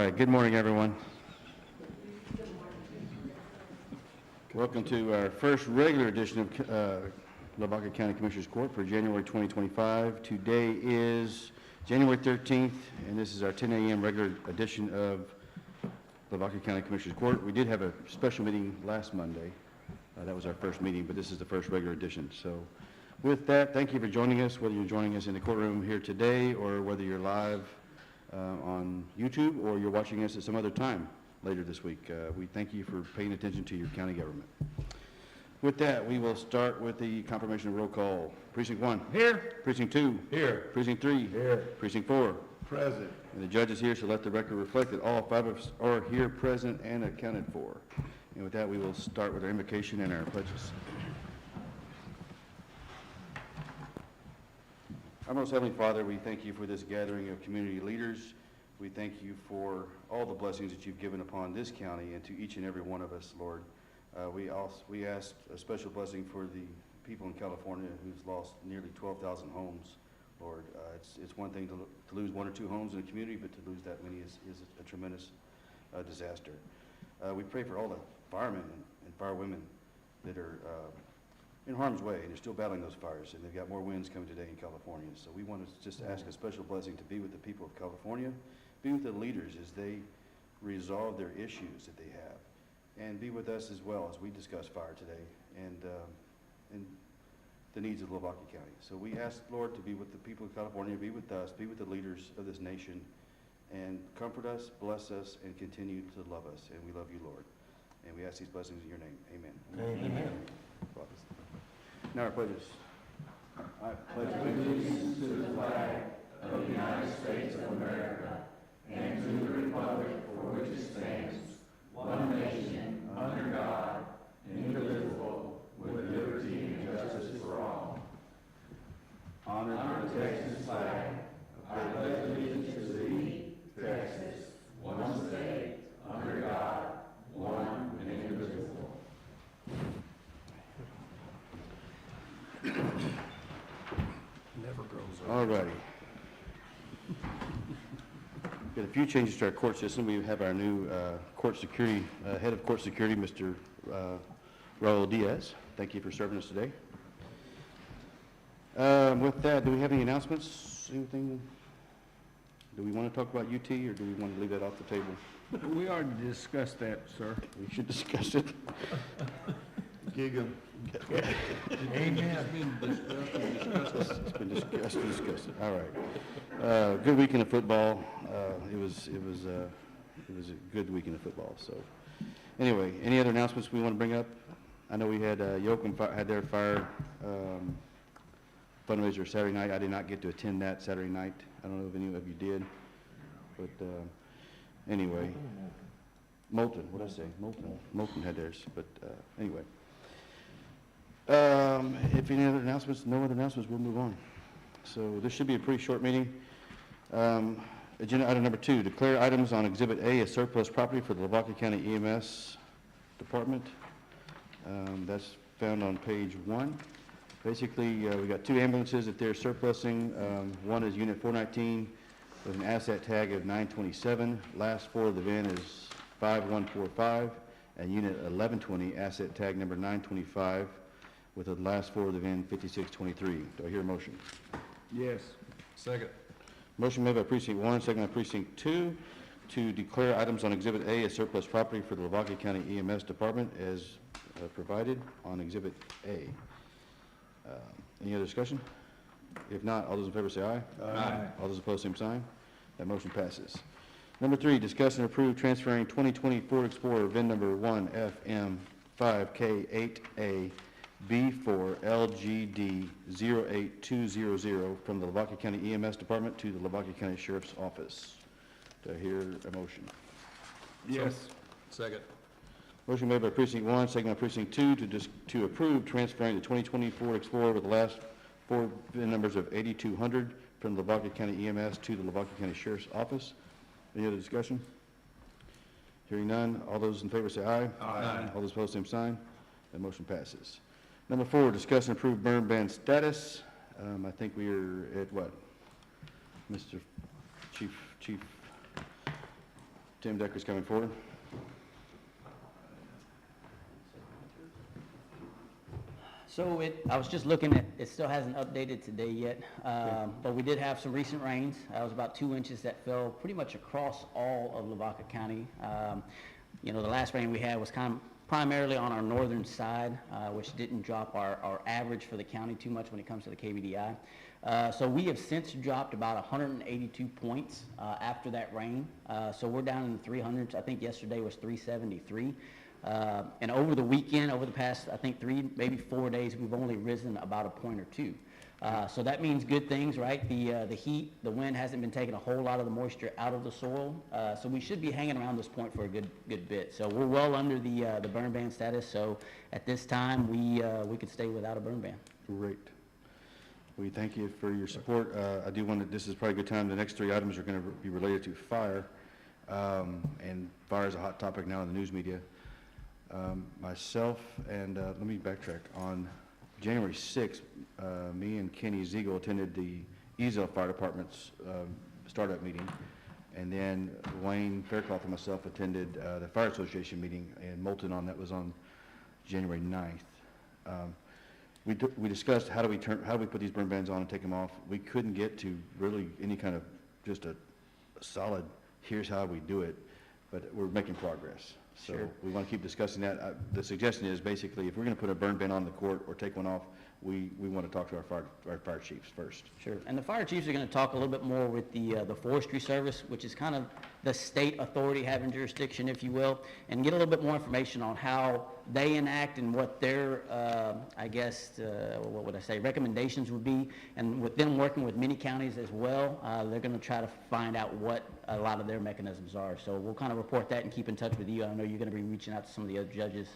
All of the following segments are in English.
right, good morning, everyone. Welcome to our first regular edition of Lavaca County Commissioners Court for January 2025. Today is January 13th, and this is our 10 a.m. regular edition of Lavaca County Commissioners Court. We did have a special meeting last Monday. That was our first meeting, but this is the first regular edition. So with that, thank you for joining us, whether you're joining us in the courtroom here today or whether you're live on YouTube or you're watching us at some other time later this week. We thank you for paying attention to your county government. With that, we will start with the confirmation of roll call. Precinct 1. Here. Precinct 2. Here. Precinct 3. Here. Precinct 4. Present. And the judge is here, so let the record reflect that all 5 of us are here present and accounted for. And with that, we will start with our invocation and our pledges. Our most Heavenly Father, we thank you for this gathering of community leaders. We thank you for all the blessings that you've given upon this county and to each and every one of us, Lord. We ask a special blessing for the people in California who's lost nearly 12,000 homes, Lord. It's one thing to lose 1 or 2 homes in a community, but to lose that many is a tremendous disaster. We pray for all the firemen and firewomen that are in harm's way, and they're still battling those fires, and they've got more winds coming today in California. So we want to just ask a special blessing to be with the people of California, be with the leaders as they resolve their issues that they have, and be with us as well as we discuss fire today and the needs of Lavaca County. So we ask, Lord, to be with the people of California, be with us, be with the leaders of this nation, and comfort us, bless us, and continue to love us. And we love you, Lord. And we ask these blessings in your name. Amen. Amen. Now our pledges. I pledge allegiance to the flag of the United States of America and to the republic for which it stands, one nation, under God, indivisible, with liberty and justice for all. Honor the Texas flag. I pledge allegiance to thee, Texas, one state, under God, one and indivisible. Never grows up. All righty. Got a few changes to our court system. We have our new court security, head of court security, Mr. Raul Diaz. Thank you for serving us today. With that, do we have any announcements? Anything? Do we want to talk about UT, or do we want to leave that off the table? We already discussed that, sir. We should discuss it. Gig 'em. Amen. It's been discussed. All right. Good weekend of football. It was a good weekend of football. So, anyway, any other announcements we want to bring up? I know we had Yoakum had their fire fundraiser Saturday night. I did not get to attend that Saturday night. I don't know if any of you did, but anyway, Moulton. What did I say? Moulton had theirs. But anyway. If any other announcements, no other announcements, we'll move on. So this should be a pretty short meeting. Agenda item number 2, declare items on Exhibit A as surplus property for the Lavaca County EMS Department. That's found on page 1. Basically, we got 2 ambulances that they're surplusing. One is Unit 419 with an asset tag of 927. Last 4 of the VIN is 5145, and Unit 1120 asset tag number 925. With the last 4 of the VIN 5623. Do I hear a motion? Yes. Second. Motion made by Precinct 1, second by Precinct 2, to declare items on Exhibit A as surplus property for the Lavaca County EMS Department as provided on Exhibit A. Any other discussion? If not, all those in favor say aye. Aye. All those opposed, same sign. That motion passes. Number 3, discuss and approve transferring 2020 Ford Explorer VIN number 1FM5K8A B4 LGD 08200 from the Lavaca County EMS Department to the Lavaca County Sheriff's Office. Do I hear a motion? Yes. Second. Motion made by Precinct 1, second by Precinct 2 to approve transferring the 2020 Ford Explorer with the last 4 VIN numbers of 8200 from the Lavaca County EMS to the Lavaca County Sheriff's Office. Any other discussion? Hearing none, all those in favor say aye. Aye. All those opposed, same sign. That motion passes. Number 4, discuss and approve burn ban status. I think we are at what? Mr. Chief Tim Decker's coming forward. So I was just looking at, it still hasn't updated today yet, but we did have some recent rains. It was about 2 inches that fell pretty much across all of Lavaca County. You know, the last rain we had was kind of primarily on our northern side, which didn't drop our average for the county too much when it comes to the KVDI. So we have since dropped about 182 points after that rain. So we're down in the 300s. I think yesterday was 373. And over the weekend, over the past, I think 3, maybe 4 days, we've only risen about a point or two. So that means good things, right? The heat, the wind hasn't been taking a whole lot of the moisture out of the soil. So we should be hanging around this point for a good bit. So we're well under the burn ban status. So at this time, we could stay without a burn ban. Great. We thank you for your support. I do want to, this is probably a good time. The next 3 items are going to be related to fire. And fire is a hot topic now in the news media. Myself and, let me backtrack. On January 6th, me and Kenny Ziegel attended the Ezel Fire Department's startup meeting. And then Wayne Faircloth and myself attended the Fire Association meeting in Moulton that was on January 9th. We discussed how do we put these burn bans on and take them off. We couldn't get to really any kind of just a solid, here's how we do it, but we're making progress. So Sure. we want to keep discussing that. The suggestion is basically if we're going to put a burn ban on the court or take one off, we want to talk to our fire chiefs first. Sure, and the fire chiefs are going to talk a little bit more with the forestry service, which is kind of the state authority having jurisdiction, if you will, and get a little bit more information on how they enact and what their, I guess, what would I say, recommendations would be. And with them working with many counties as well, they're going to try to find out what a lot of their mechanisms are. So we'll kind of report that and keep in touch with you. I know you're going to be reaching out to some of the other judges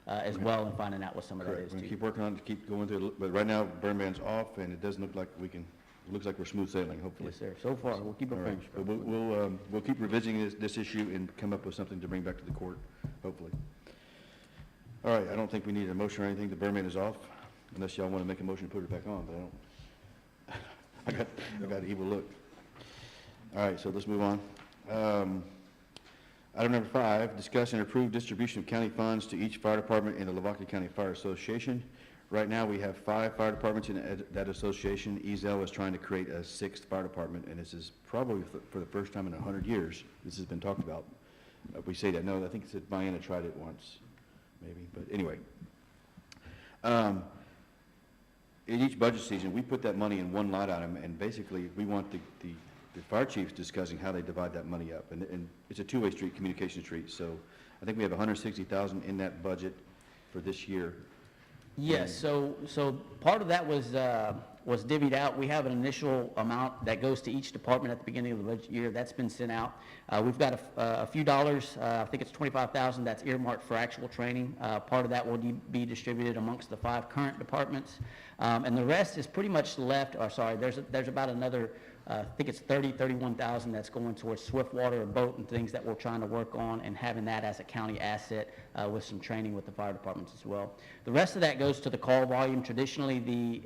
as well and finding out what some of that Correct. is We're too. going to keep working on it, keep going through it, but right now burn ban's off and it doesn't look like it looks like we're smooth sailing, hopefully. Yes, sir. So far, we'll keep it All right, finished. but we'll keep revisiting this issue and come up with something to bring back to the court, hopefully. All right, I don't think we need a motion or anything. The burn ban is off, unless y'all want to make a motion to put it back on, but I don't. I got an evil look. All right, so let's move on. Item number 5, discuss and approve distribution of county funds to each fire department in the Lavaca County Fire Association. Right now, we have 5 fire departments in that association. Ezel is trying to create a 6th fire department, and this is probably for the first time in 100 years this has been talked about. We say that. No, I think it said Diana tried it once, maybe. But anyway, in each budget season, we put that money in one line item, and basically we want the fire chiefs discussing how they divide that money up. And it's a two-way street, communication street. So I think we have $160,000 in that budget for this year. Yes, so part of that was divvied out. We have an initial amount that goes to each department at the beginning of the budget year. That's been sent out. We've got a few dollars, I think it's $25,000 that's earmarked for actual training. Part of that will be distributed amongst the 5 current departments. And the rest is pretty much left, or sorry, there's about another, I think it's $31,000 that's going towards Swiftwater, a boat and things that we're trying to work on and having that as a county asset with some training with the fire departments as well. The rest of that goes to the call volume. Traditionally, the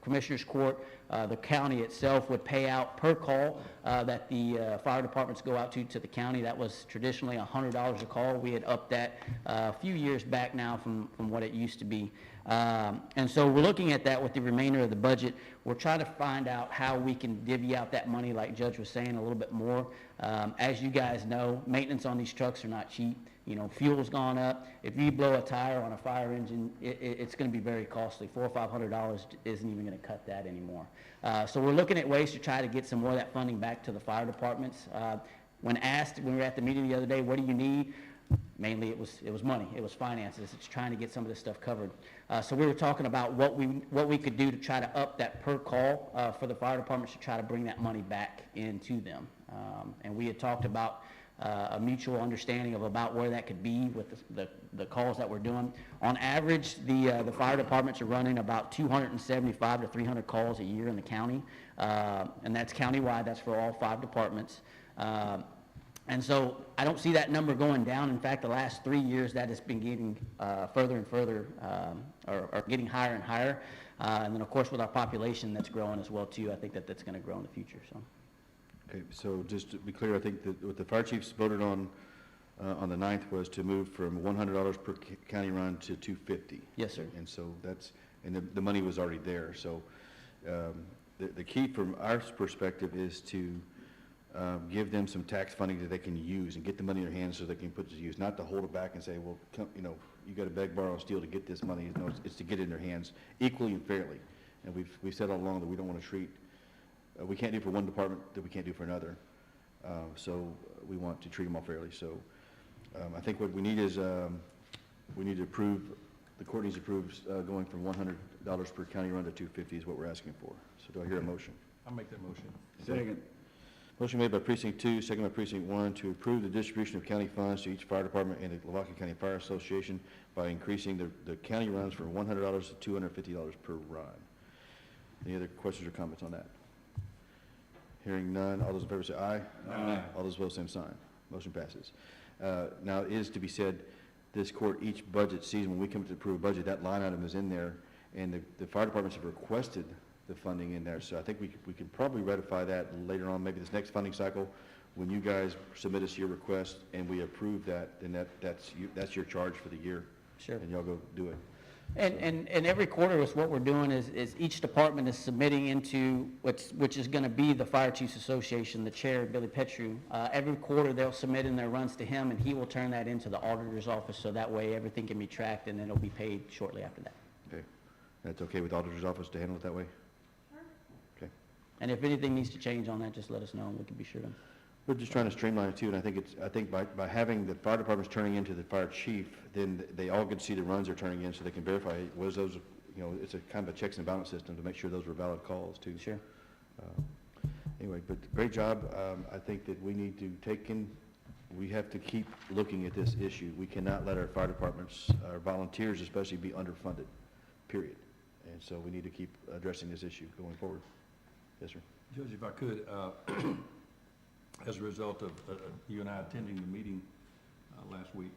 Commissioners Court, the county itself would pay out per call that the fire departments go out to the county. That was traditionally $100 a call. We had upped that a few years back now from what it used to be. And so we're looking at that with the remainder of the budget. We're trying to find out how we can divvy out that money, like Judge was saying, a little bit more. As you guys know, maintenance on these trucks are not cheap. You know, fuel's gone up. If you blow a tire on a fire engine, it's going to be very costly. $400 or $500 isn't even going to cut that anymore. So we're looking at ways to try to get some more of that funding back to the fire departments. When we were at the meeting the other day, what do you need? Mainly it was money, it was finances. It's trying to get some of this stuff covered. So we were talking about what we could do to try to up that per call for the fire departments to try to bring that money back into them. And we had talked about a mutual understanding of about where that could be with the calls that we're doing. On average, the fire departments are running about 275 to 300 calls a year in the county, and that's countywide. That's for all 5 departments. And so I don't see that number going down. In fact, the last 3 years that has been getting further and further, or getting higher and higher. And then of course with our population that's growing as well too, I think that's going to grow in the future. So. Okay, so just to be clear, I think that what the fire chiefs voted on the 9th was to move from $100 per county run to $250. Yes, sir. And so that's, and the money was already there. So the key from our perspective is to give them some tax funding that they can use and get the money in their hands so they can put it to use, not to hold it back and say, well, come, you know, you got to beg, borrow, and steal to get this money. No, it's to get it in their hands equally and fairly. And we've said all along that we don't want to treat, we can't do for one department that we can't do for another. So we want to treat them all fairly. So I think what we need is, we need to approve, the court needs to approve going from $100 per county run to $250 is what we're asking for. So do I hear a motion? I'll make that motion. Second. Motion made by precinct 2, second by precinct 1, to approve the distribution of county funds to each fire department and the Lavaca County Fire Association by increasing the county runs from $100 to $250 per run. Any other questions or comments on that? Hearing none, all those in favor say aye. Aye. All those opposed, same sign. Motion passes. Now, it is to be said, this court, each budget season, when we come to approve a budget, that line item is in there, and the fire departments have requested the funding in there. So I think we could probably ratify that later on, maybe this next funding cycle, when you guys submit us your request and we approve that, then that's your charge for the year. Sure. And y'all go do it. And every quarter is what we're doing is each department is submitting into which is going to be the Fire Chiefs Association, the chair, Billy Petru. Every quarter they'll submit in their runs to him, and he will turn that into the auditor's office, so that way everything can be tracked and it'll be paid shortly after that. Okay. That's okay with the auditor's office to handle it that way? Okay. And if anything needs to change on that, just let us know and we can be sure to. We're just trying to streamline it too, and I think by having the fire departments turning into the fire chief, then they all get to see the runs they're turning in so they can verify, was those, you know, it's a kind of a checks and balance system to make sure those were valid calls too. Sure. Anyway, but great job. I think that we need to we have to keep looking at this issue. We cannot let our fire departments, our volunteers especially, be underfunded, period. And so we need to keep addressing this issue going forward. Yes, sir. Judge, if I could, as a result of you and I attending the meeting last week,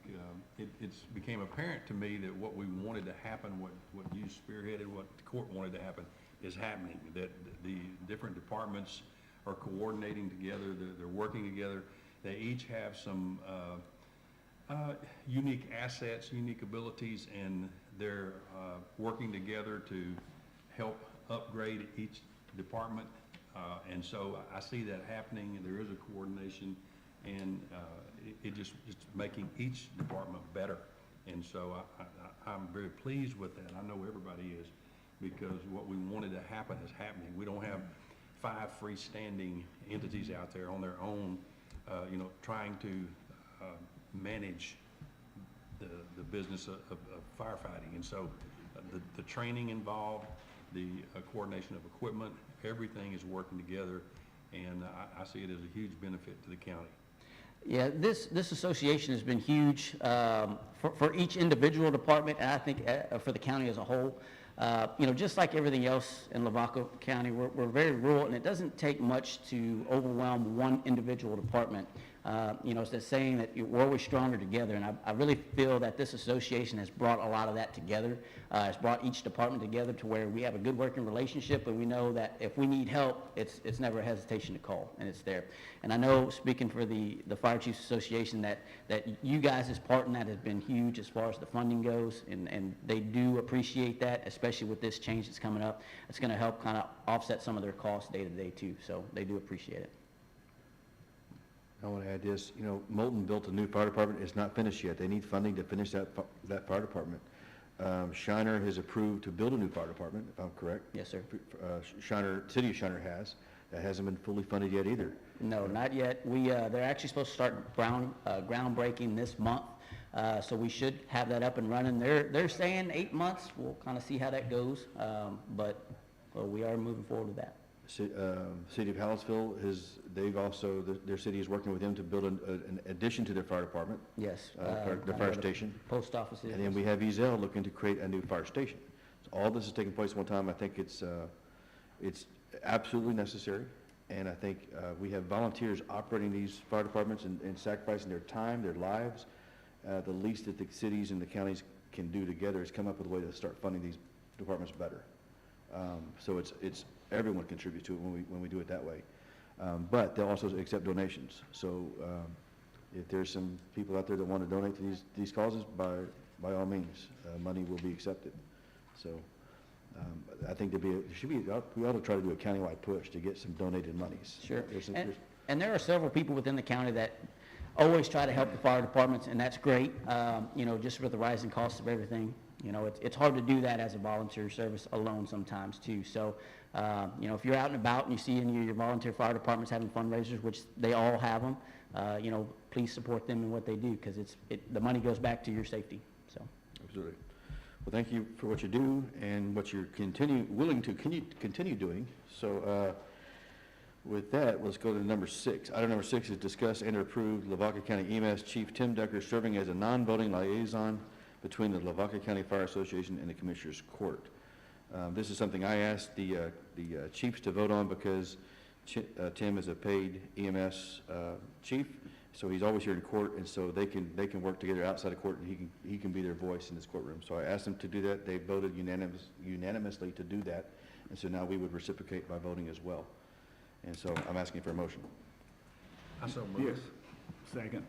it's became apparent to me that what we wanted to happen, what you spearheaded, what the court wanted to happen, is happening. That the different departments are coordinating together, they're working together. They each have some unique assets, unique abilities, and they're working together to help upgrade each department. And so I see that happening, and there is a coordination, and it's making each department better. And so I'm very pleased with that. I know everybody is, because what we wanted to happen is happening. We don't have 5 freestanding entities out there on their own, you know, trying to manage the business of firefighting. And so the training involved, the coordination of equipment, everything is working together, and I see it as a huge benefit to the county. Yeah, this association has been huge for each individual department, and I think for the county as a whole. You know, just like everything else in Lavaca County, we're very rural, and it doesn't take much to overwhelm one individual department. You know, it's the saying that we're always stronger together, and I really feel that this association has brought a lot of that together. It's brought each department together to where we have a good working relationship, and we know that if we need help, it's never a hesitation to call, and it's there. And I know, speaking for the Fire Chiefs Association, that you guys' part in that has been huge as far as the funding goes, and they do appreciate that, especially with this change that's coming up. It's going to help kind of offset some of their costs day to day too, so they do appreciate it. I want to add this, you know, Moulton built a new fire department. It's not finished yet. They need funding to finish that fire department. Shiner has approved to build a new fire department, if I'm correct. Yes, sir. City of Shiner has. That hasn't been fully funded yet either. No, not yet. They're actually supposed to start groundbreaking this month, so we should have that up and running. They're saying 8 months. We'll kind of see how that goes, but we are moving forward with that. City of Hallettsville their city is working with them to build an addition to their fire department. Yes. Their fire station. Post office. And then we have Ezel looking to create a new fire station. So all this is taking place at one time. I think it's absolutely necessary. And I think we have volunteers operating these fire departments and sacrificing their time, their lives. The least that the cities and the counties can do together is come up with a way to start funding these departments better. So it's everyone contributes to it when we do it that way. But they'll also accept donations. So if there's some people out there that want to donate to these causes, by all means, money will be accepted. So I think we ought to try to do a countywide push to get some donated monies. Sure. There's And there are several people within the county that always try to help the fire departments, and that's great, just with the rising costs of everything. It's hard to do that as a volunteer service alone sometimes too. So, if you're out and about and you see any of your volunteer fire departments having fundraisers, which they all have them, please support them in what they do, because the money goes back to your safety, so. Absolutely. Well, thank you for what you do and what you're willing to continue doing. So with that, let's go to number 6. Item number 6 is discuss and approve Lavaca County EMS Chief Tim Decker serving as a non-voting liaison between the Lavaca County Fire Association and the Commissioners Court. This is something I asked the chiefs to vote on because Tim is a paid EMS chief, so he's always here in court, and so they can work together outside of court, and he can be their voice in this courtroom. So I asked them to do that. They voted unanimously to do that, and so now we would reciprocate by voting as well. And so I'm asking for a motion. I so move. Yes. Second.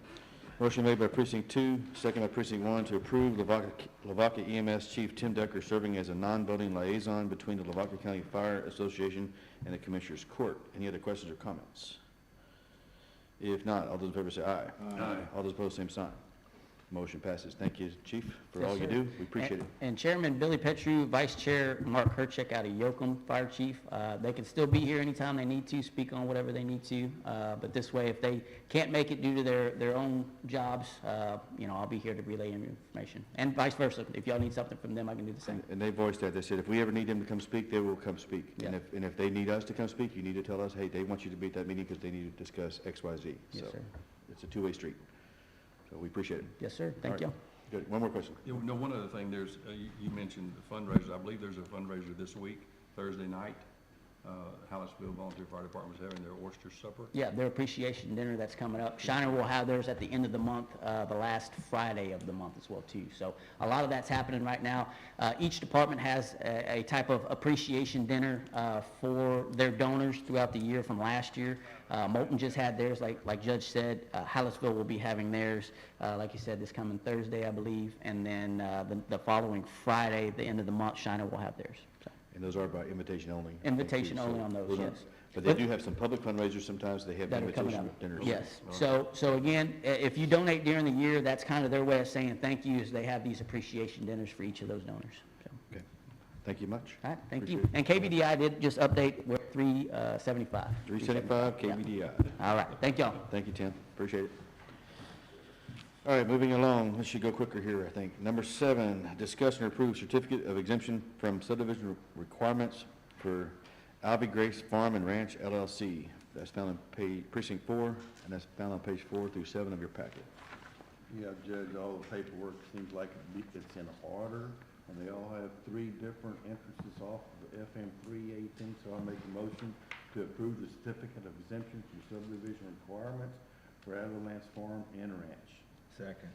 Motion made by Precinct 2, second by Precinct 1 to approve Lavaca EMS Chief Tim Decker serving as a non-voting liaison between the Lavaca County Fire Association and the Commissioners Court. Any other questions or comments? If not, all those in favor say aye. Aye. All those opposed, same sign. Motion passes. Thank you, Chief, for Yes, all you sir. do. We appreciate it. And Chairman Billy Petru, Vice Chair Mark Herchek out of Yoakum, Fire Chief, they can still be here anytime they need to, speak on whatever they need to. But this way, if they can't make it due to their own jobs, I'll be here to relay information. And vice versa. If y'all need something from them, I can do the same. And they voiced that. They said if we ever need them to come speak, they will come speak. Yeah. And if they need us to come speak, you need to tell us, hey, they want you to be at that meeting because they need to discuss X, Y, Z. Yes, So sir. it's a two-way street. So we appreciate it. Yes, sir. Thank All you. right. Good. One more question. One other thing, you mentioned the fundraisers. I believe there's a fundraiser this week, Thursday night. Hallettsville Volunteer Fire Department is having their oyster supper. Yeah, their appreciation dinner that's coming up. Shiner will have theirs at the end of the month, the last Friday of the month as well too. So a lot of that's happening right now. Each department has a type of appreciation dinner for their donors throughout the year from last year. Moulton just had theirs, like Judge said. Hallettsville will be having theirs, like you said, this coming Thursday, I believe. And then the following Friday, the end of the month, Shiner will have theirs. So. And those are by invitation only. Invitation So only on those, we're not- yes. But they do have some public fundraisers sometimes. They have That are coming invitation up. dinners. Yes. All right. So again, if you donate during the year, that's kind of their way of saying thank you, is they have these appreciation dinners for each of those donors. So, Okay. Thank you much. all right, thank you. Appreciate it. And KVDI did just update, we're at 375. 375 KBDI. All right, thank y'all. Thank you, Tim. Appreciate it. All right, moving along. Let's should go quicker here, I think. Number 7, discuss and approve certificate of exemption from subdivision requirements for Albee Grace Farm and Ranch LLC. That's found on Precinct 4, and that's found on page 4 through 7 of your packet. Yeah, Judge, all the paperwork seems like it's in order, and they all have 3 different entrances off of FM 318, so I make a motion to approve the certificate of exemption from subdivision requirements for Avalanche Farm and Ranch. Second.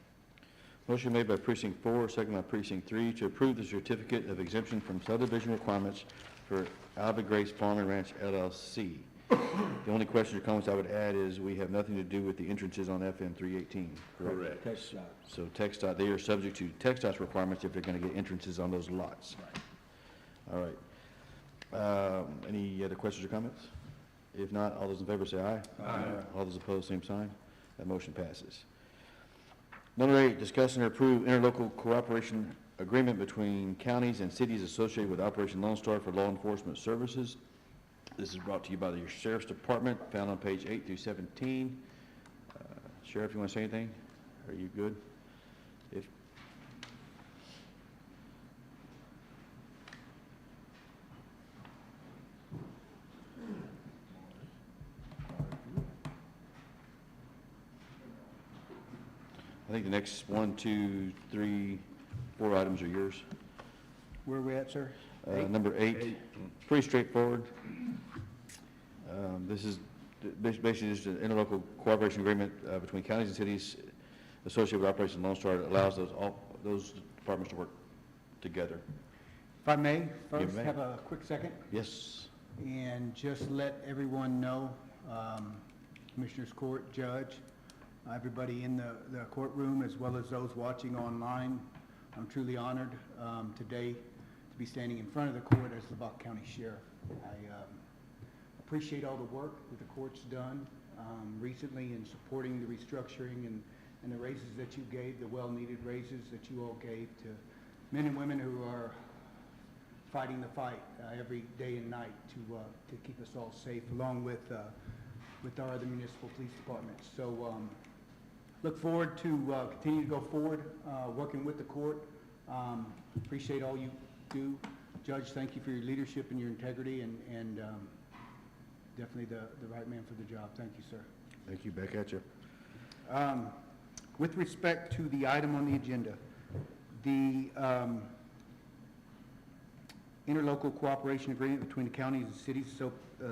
Motion made by Precinct 4, second by Precinct 3, to approve the certificate of exemption from subdivision requirements for Albee Grace Farm and Ranch LLC. The only questions or comments I would add is we have nothing to do with the entrances on FM 318, correct? Text shot. So TxDOT, they are subject to TxDOT's requirements if they're going to get entrances on those lots. All right. Any other questions or comments? If not, all those in favor say aye. Aye. All those opposed, same sign. That motion passes. Number 8, discuss and approve interlocal cooperation agreement between counties and cities associated with Operation Lone Star for law enforcement services. This is brought to you by the Sheriff's Department, found on page 8 through 17. Sheriff, you want to say anything? Are you good? If I think the next 1, 2, 3, 4 items are yours. Where are we at, sir? Number 8, pretty straightforward. This is basically just an interlocal cooperation agreement between counties and cities associated with Operation Lone Star that allows those departments to work together. If I may, first may. have a quick second Yes. and just let everyone know Commissioners Court, Judge, everybody in the courtroom, as well as those watching online. I'm truly honored today to be standing in front of the court as Lavaca County Sheriff. I appreciate all the work that the court's done recently in supporting the restructuring and the raises that you gave, the well-needed raises that you all gave to men and women who are fighting the fight every day and night to keep us all safe, along with our other municipal police departments. So look forward to continue to go forward, working with the court. Appreciate all you do. Judge, thank you for your leadership and your integrity, and definitely the right man for the job. Thank you, sir. Thank you. Back at you. With respect to the item on the agenda, the interlocal cooperation agreement between the counties and cities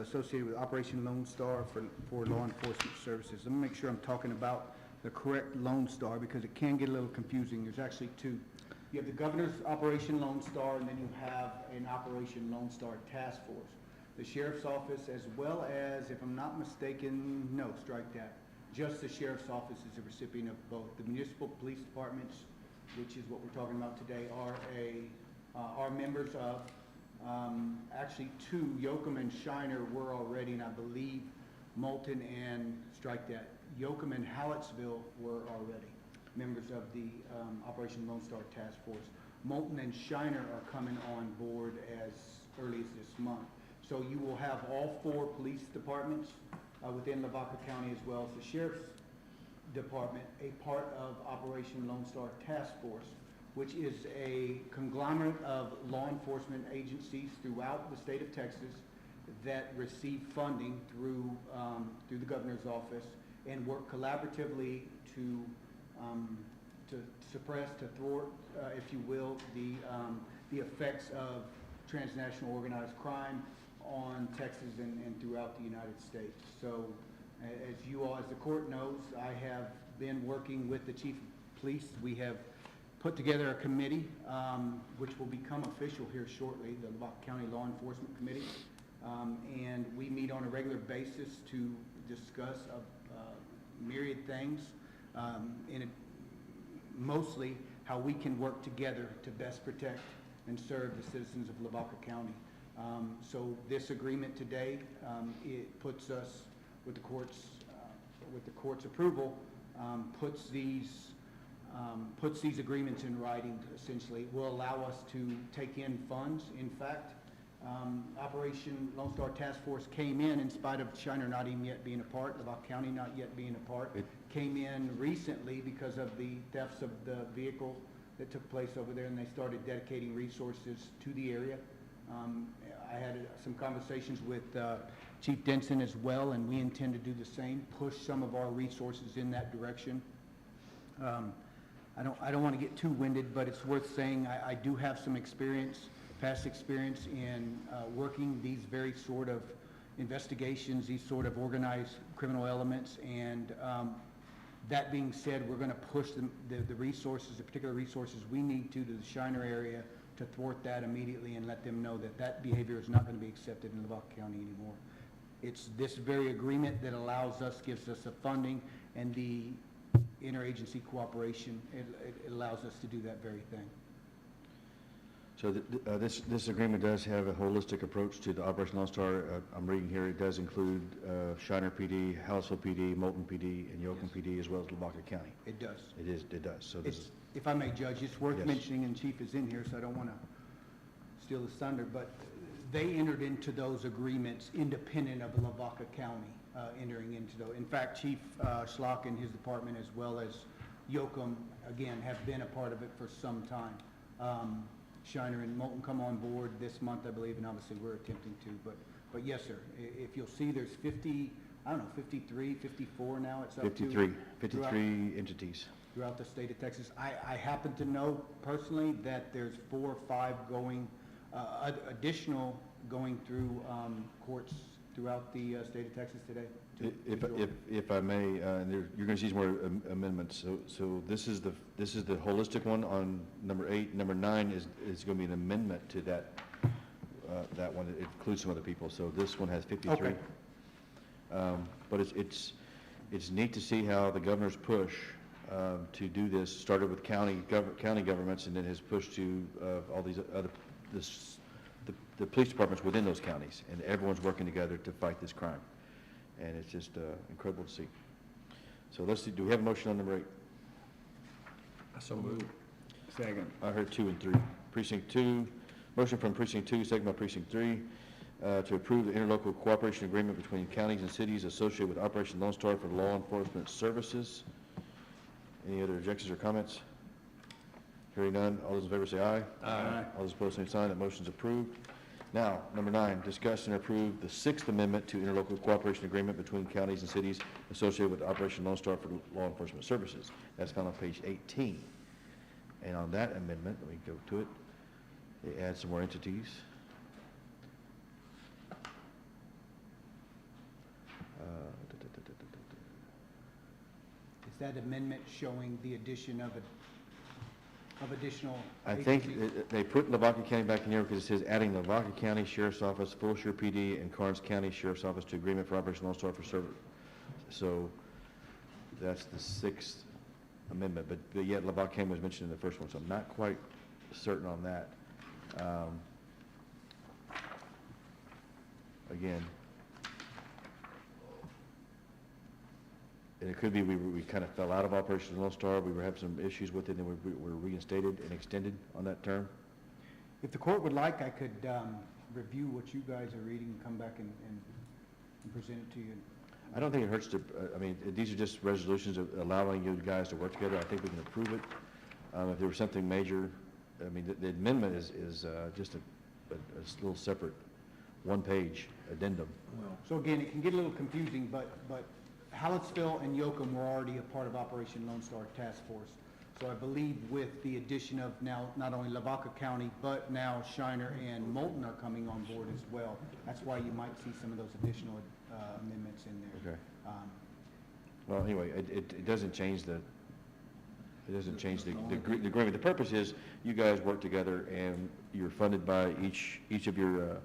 associated with Operation Lone Star for law enforcement services. Let me make sure I'm talking about the correct Lone Star, because it can get a little confusing. There's actually two. You have the governor's Operation Lone Star, and then you have an Operation Lone Star Task Force. The sheriff's office, as well as, if I'm not mistaken, no, strike that. Just the sheriff's office is a recipient of both. The municipal police departments, which is what we're talking about today, are members of. Actually, two, Yoakum and Shiner were already, and I believe Moulton and, strike that, Yoakum and Hallettsville were already members of the Operation Lone Star Task Force. Moulton and Shiner are coming on board as early as this month. So you will have all four police departments within Lavaca County, as well as the Sheriff's Department, a part of Operation Lone Star Task Force, which is a conglomerate of law enforcement agencies throughout the state of Texas that receive funding through the governor's office and work collaboratively to suppress, to thwart, if you will, the effects of transnational organized crime on Texas and throughout the United States. So, as you all, as the court knows, I have been working with the chief of police. We have put together a committee, which will become official here shortly, the Lavaca County Law Enforcement Committee. And we meet on a regular basis to discuss myriad things, mostly how we can work together to best protect and serve the citizens of Lavaca County. So this agreement today, it puts us, with the court's approval, puts these agreements in writing. Essentially, will allow us to take in funds. In fact, Operation Lone Star Task Force came in spite of Shiner not even yet being a part, Lavaca County not yet being a part. Came in recently because of the thefts of the vehicle that took place over there, and they started dedicating resources to the area. I had some conversations with Chief Denson as well, and we intend to do the same, push some of our resources in that direction. I don't want to get too winded, but it's worth saying I do have some past experience in working these very sort of investigations, these sort of organized criminal elements, and that being said, we're going to push the resources, the particular resources we need to the Shiner area to thwart that immediately and let them know that behavior is not going to be accepted in Lavaca County anymore. It's this very agreement that gives us the funding and the interagency cooperation. It allows us to do that very thing. So this agreement does have a holistic approach to the Operation Lone Star. I'm reading here, it does include Shiner PD, Hallettsville PD, Moulton PD, and Yoakum PD, as well as Lavaca County. It does. It does. So this is, If I may, Judge, it's worth Yes. mentioning, and Chief is in here, so I don't want to steal his thunder, but they entered into those agreements independent of Lavaca County entering into those. In fact, Chief Schlock and his department, as well as Yoakum, again, have been a part of it for some time. Shiner and Moulton come on board this month, I believe, and obviously we're attempting to. But yes, sir, if you'll see, there's 53, 54 now, it's up to. 53 entities. Throughout the state of Texas. I happen to know personally that there's 4 or 5 additional going through courts throughout the state of Texas today. If I may, you're going to see some more amendments. So this is the holistic one on number 8. Number 9 is going to be an amendment to that one. It includes some other people. So this one has 53. Okay. But it's neat to see how the governor's push to do this started with county governments and then has pushed to all these other, the police departments within those counties, and everyone's working together to fight this crime. And it's just incredible to see. So let's see, do we have a motion on number 8? So moved. Second. I heard 2 and 3. Precinct 2, motion from Precinct 2, second by Precinct 3, to approve the interlocal cooperation agreement between counties and cities associated with Operation Lone Star for law enforcement services. Any other objections or comments? Hearing none, all those in favor say aye. Aye. All those opposed, same sign. That motion's approved. Now, number 9, discuss and approve the 6th Amendment to interlocal cooperation agreement between counties and cities associated with Operation Lone Star for law enforcement services. That's found on page 18. And on that amendment, let me go to it, they add some more entities. Is that amendment showing the addition of additional I think agencies? they put Lavaca County back in here because it says adding Lavaca County Sheriff's Office, Fulshire PD, and Karnes County Sheriff's Office to agreement for Operation Lone Star for service. So that's the 6th amendment, but yet Lavaca County was mentioned in the first one, so I'm not quite certain on that. Again, and it could be we kind of fell out of Operation Lone Star, we were having some issues with it, and we were reinstated and extended on that term. If the court would like, I could review what you guys are reading and come back and present it to you. I don't think it hurts to, I mean, these are just resolutions of allowing you guys to work together. I think we can approve it. If there was something major, I mean, the amendment is just a little separate, one-page addendum. So again, it can get a little confusing, but Hallettsville and Yoakum were already a part of Operation Lone Star Task Force. So I believe with the addition of now not only Lavaca County, but now Shiner and Moulton are coming on board as well. That's why you might see some of those additional amendments in there. Okay. Well, anyway, it doesn't change the agreement. The purpose is you guys work together and you're funded by each of your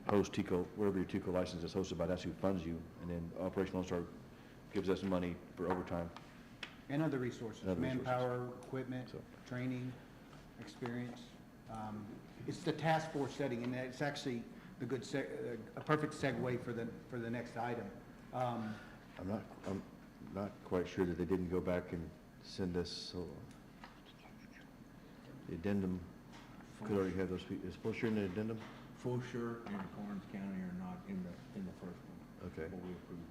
host TICO, whatever your TICO license is hosted by, that's who funds you. And then Operation Lone Star gives us money for overtime. And other resources, And other resources. manpower, equipment, So- training, experience. It's the task force setting, and it's actually a perfect segue for the next item. I'm not quite sure that they didn't go back and send us, the addendum, could already have those, is Fulshire in the addendum? Fulshire and Karnes County are not in the first one. Okay. What we approved.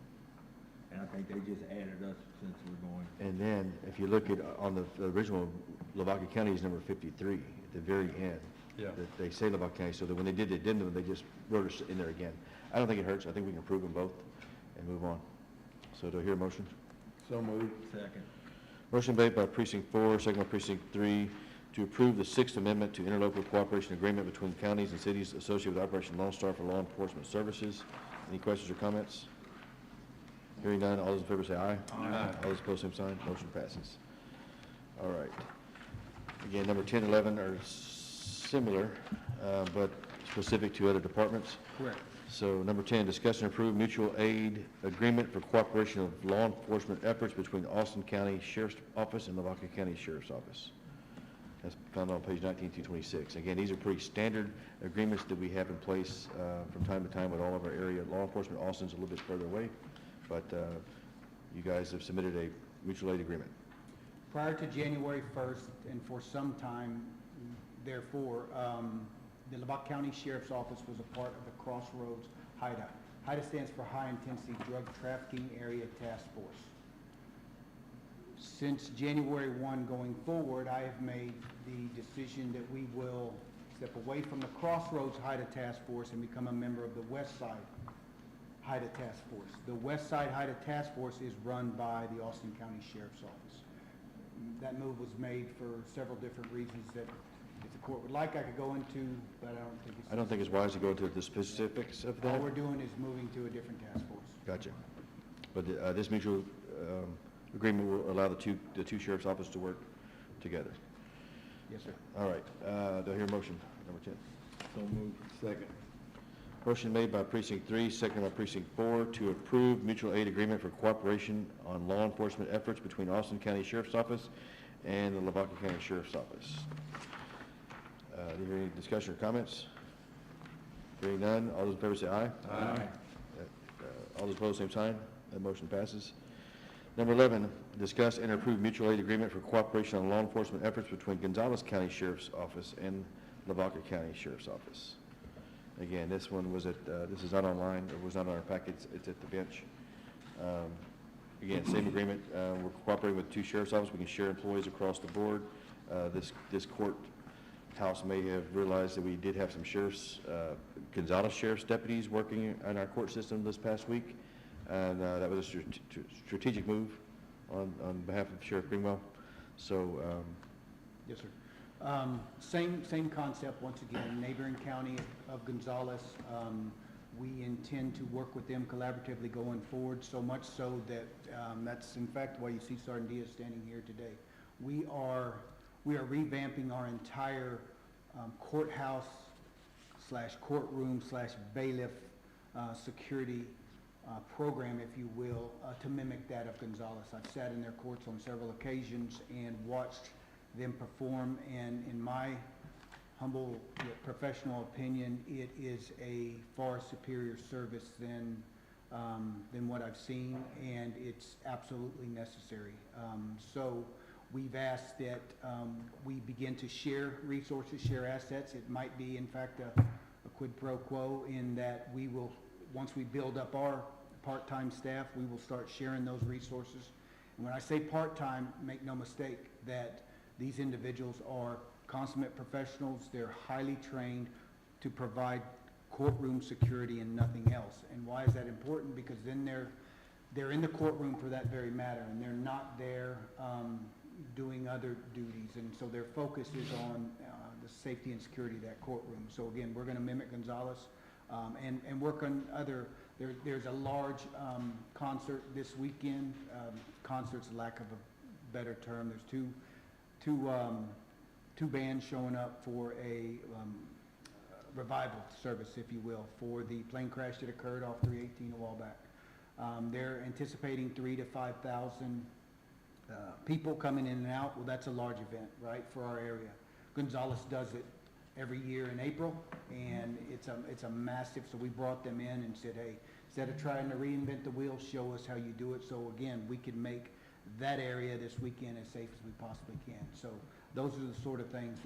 And I think they just added us since we're going. And then, if you look at, on the original, Lavaca County is number 53, at the very end. Yeah. That they say Lavaca County, so that when they did the addendum, they just wrote us in there again. I don't think it hurts, I think we can approve them both and move on. So do I hear a motion? So moved. Second. Motion made by Precinct 4, second by Precinct 3, to approve the 6th Amendment to interlocal cooperation agreement between counties and cities associated with Operation Lone Star for law enforcement services. Any questions or comments? Hearing none, all those in favor say aye. Aye. All those opposed, same sign. Motion passes. All right. Again, number 10, 11 are similar, but specific to other departments. Correct. So number 10, discuss and approve mutual aid agreement for cooperation of law enforcement efforts between Austin County Sheriff's Office and Lavaca County Sheriff's Office. That's found on page 19 through 26. Again, these are pretty standard agreements that we have in place from time to time with all of our area law enforcement. Austin's a little bit further away, but you guys have submitted a mutual aid agreement. Prior to January 1st, and for some time, therefore, the Lavaca County Sheriff's Office was a part of the Crossroads HIDA. HIDA stands for High Intensity Drug Trafficking Area Task Force. Since January 1 going forward, I have made the decision that we will step away from the Crossroads HIDA Task Force and become a member of the West Side HIDA Task Force. The West Side HIDA Task Force is run by the Austin County Sheriff's Office. That move was made for several different reasons that if the court would like, I could go into, but I don't think it's wise to go into the specifics of All that. we're doing is moving to a different task force. Gotcha. But this mutual agreement will allow the two sheriff's offices to work together. Yes, sir. All right. Do I hear a motion? Number 10. So moved. Second. Motion made by precinct 3, seconded by precinct 4, to approve mutual aid agreement for cooperation on law enforcement efforts between Austin County Sheriff's Office and the Lavaca County Sheriff's Office. Do you hear any discussion or comments? Hearing none, all those in favor say aye. Aye. All those opposed, same sign. That motion passes. Number 11, discuss and approve mutual aid agreement for cooperation on law enforcement efforts between Gonzales County Sheriff's Office and Lavaca County Sheriff's Office. Again, this one was this is not online, it was not on our packets, it's at the bench. Again, same agreement, we're cooperating with 2 sheriff's offices, we can share employees across the board. This courthouse may have realized that we did have some Gonzales Sheriff's deputies working in our court system this past week, and that was a strategic move on behalf of Sheriff Greenwell. So, Yes, sir. Same concept, once again, neighboring county of Gonzales. We intend to work with them collaboratively going forward, so much so that that's in fact why you see Sergeant Diaz standing here today. We are revamping our entire courthouse / courtroom / bailiff security program, if you will, to mimic that of Gonzales. I've sat in their courts on several occasions and watched them perform, and in my humble yet professional opinion, it is a far superior service than what I've seen, and it's absolutely necessary. So we've asked that we begin to share resources, share assets. It might be, in fact, a quid pro quo in that we will, once we build up our part-time staff, we will start sharing those resources. And when I say part-time, make no mistake that these individuals are consummate professionals. They're highly trained to provide courtroom security and nothing else. And why is that important? Because then they're in the courtroom for that very matter, and they're not there doing other duties. And so their focus is on the safety and security of that courtroom. So again, we're going to mimic Gonzales and work on other. There's a large concert this weekend. Concert's a lack of a better term. There's two bands showing up for a revival service, if you will, for the plane crash that occurred off 318 a while back. They're anticipating 3,000 to 5,000 people coming in and out. Well, that's a large event, right, for our area. Gonzales does it every year in April, and it's a massive. So we brought them in and said, hey, instead of trying to reinvent the wheel, show us how you do it. So again, we can make that area this weekend as safe as we possibly can. So those are the sort of things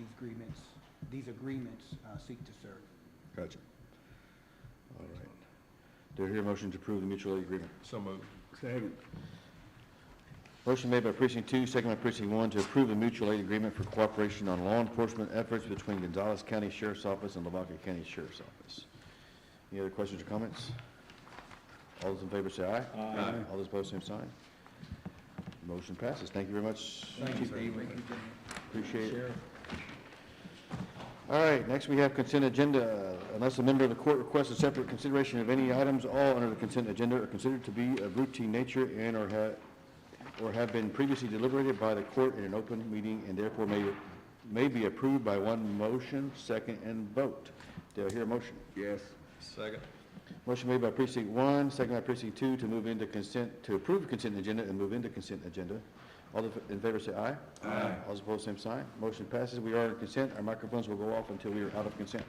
these agreements seek to serve. gotcha. All right. Do I hear a motion to approve the mutual aid agreement? So moved. Second. Motion made by precinct 2, second by precinct 1, to approve the mutual aid agreement for cooperation on law enforcement efforts between Gonzales County Sheriff's Office and Lavaca County Sheriff's Office. Any other questions or comments? All those in favor say aye. Aye. All those opposed, same sign. Motion passes. Thank you very much. Thank you, Steve. Appreciate it. All right, next we have consent agenda. Unless a member of the court requests a separate consideration of any items, all under the consent agenda are considered to be of routine nature and or have been previously deliberated by the court in an open meeting and therefore may be approved by one motion, second, and vote. Do I hear a motion? Yes. Second. Motion made by precinct 1, second by precinct 2 to move into to approve consent agenda and move into consent agenda. All those in favor say aye. Aye. All those opposed, same sign. Motion passes. We are in consent. Our microphones will go off until we are out of consent.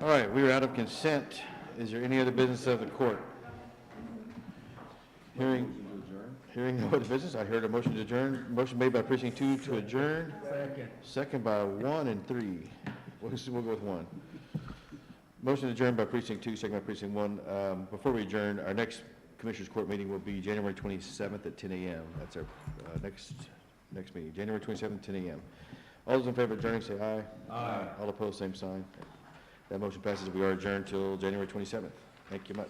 All right, we are out of consent. Is there any other business of the court? Hearing no other business, I heard a motion to adjourn. Motion made by precinct 2 to adjourn. Second by 1 and 3. We'll go with 1. Motion adjourned by precinct 2, second by precinct 1. Before we adjourn, our next Commissioners Court meeting will be January 27th at 10 a.m. That's our next meeting, January 27th, 10 a.m. All those in favor of adjourning, say aye. Aye. All opposed, same sign. That motion passes. We are adjourned till January 27th. Thank you much.